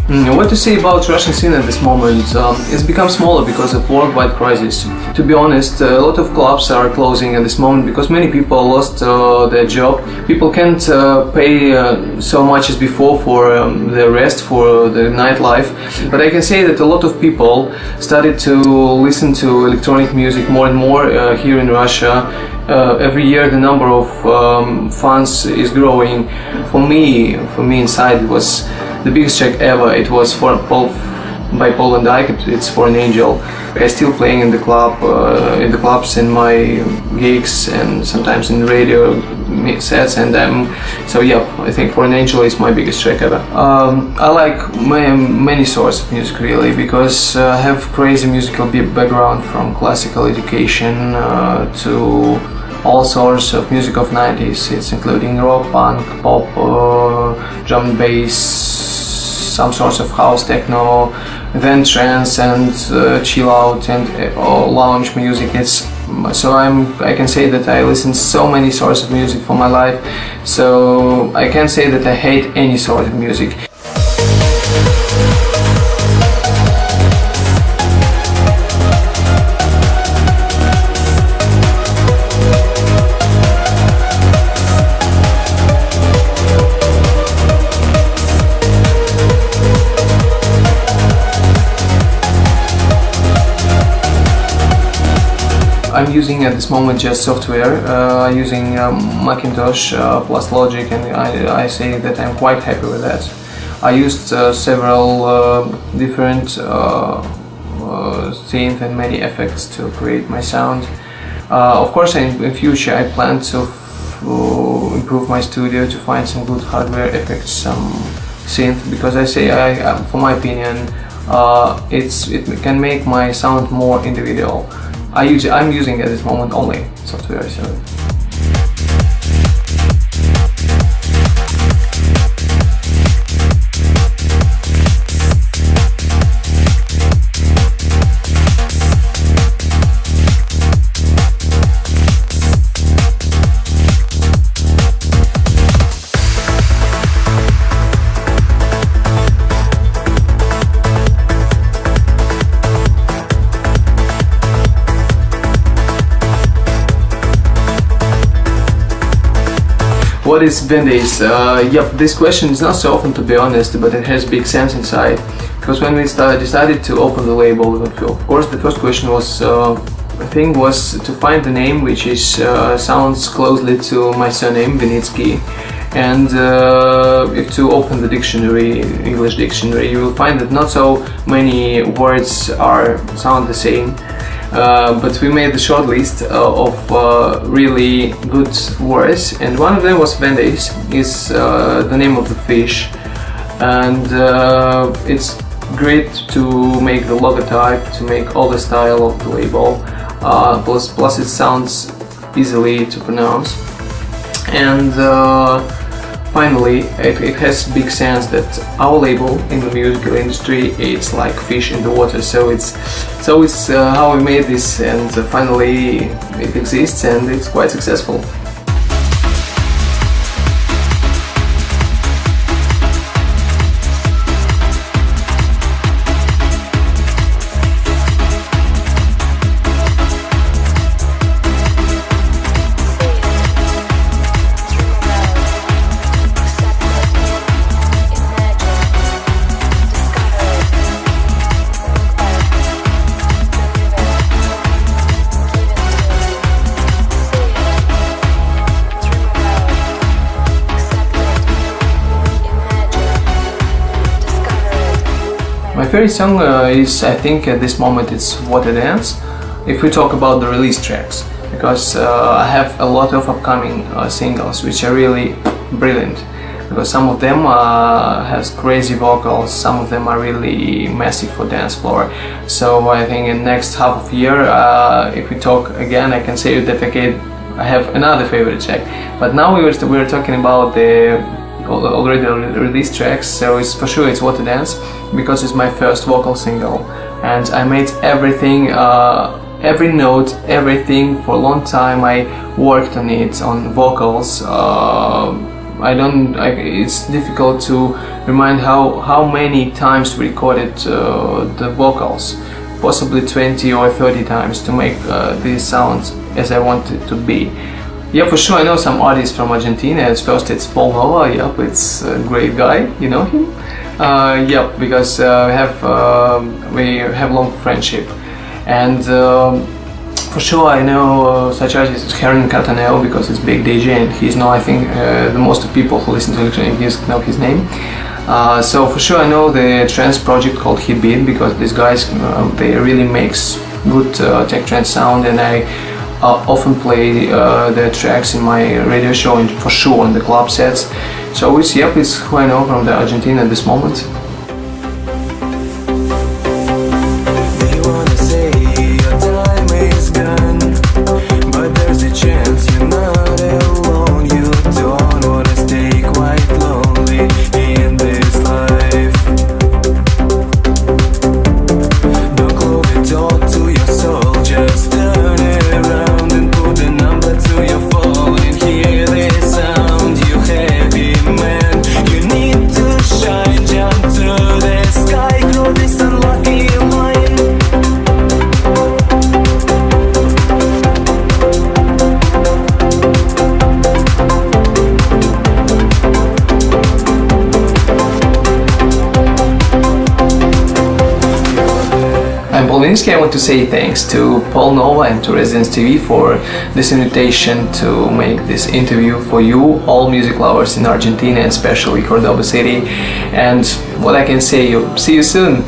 What to say about Russian scene at this moment? It's become smaller because of worldwide crisis. To be honest, a lot of clubs are closing at this moment because many people lost their job. People can't pay so much as before for the rest, for the nightlife. But I can say that a lot of people started to listen to electronic music more and more here in Russia. Every year the number of fans is growing. For me inside it was the biggest check ever. It was for by Paul and Ike. It's for an angel. I'm still playing in the clubs, in my gigs, and sometimes in radio sets. And so yeah, I think For an Angel is my biggest track ever. I like many sorts of music really, because I have crazy musical background, from classical education to all sorts of music of 90s. It's including rock, punk, pop, drum and bass, some sorts of house, techno, then trance and chill out and lounge music. So I can say that I listen to so many sorts of music for my life. So I can't say that I hate any sort of music. I'm using at this moment just software, using Macintosh plus Logic, and I say that I'm quite happy with that. I used several different synth and many effects to create my sound. Of course, in future I plan to improve my studio to find some good hardware effects, some synth, because for my opinion, it can make my sound more individual. I'm using at this moment only software. So. What is Vinitsky? Yep, this question is not so often, to be honest, but it has big sense inside. Because when we decided to open the label, of course the first question was, to find the name which sounds closely to my surname, Vinitsky. And if to open the dictionary, English dictionary, you will find that not so many words sound the same. But we made a short list of really good words, and one of them was Vendays, is the name of the fish, and it's great to make the logotype, to make all the style of the label, plus it sounds easily to pronounce, and finally it has big sense that our label in the musical industry, it's like fish in the water, so it's how we made this, and finally it exists and it's quite successful. My favorite song is, I think at this moment, it's Water Dance, if we talk about the release tracks, because I have a lot of upcoming singles which are really brilliant, because some of them has crazy vocals, some of them are really massive for dance floor. So I think in next half of year, if we talk again, I can say that I have another favorite track. But now we were talking about the already released tracks, so it's for sure it's Water Dance, because it's my first vocal single, and I made everything, every note, everything for a long time. I worked on it, on vocals, it's difficult to remind how many times we recorded the vocals, possibly 20 or 30 times to make these sounds as I want it to be. Yeah, for sure I know some artists from Argentina. At first it's Paul Nova. Yep, it's a great guy. You know him? Yep, because we have long friendship, and for sure I know such artists as Heron Cartaneo because it's big DJ and he's now, I think, the most of people who listen to electronic music know his name. So for sure I know the trance project called Hitbeat because these guys they really makes good tech trance sound, and I often play their tracks in my radio show and for sure on the club sets. So it's who I know from the Argentina at this moment. Vinitsky, I want to say thanks to Paul Nova and to Residence TV for this invitation to make this interview for you, all music lovers in Argentina, and especially Cordoba City. And what I can say, see you soon.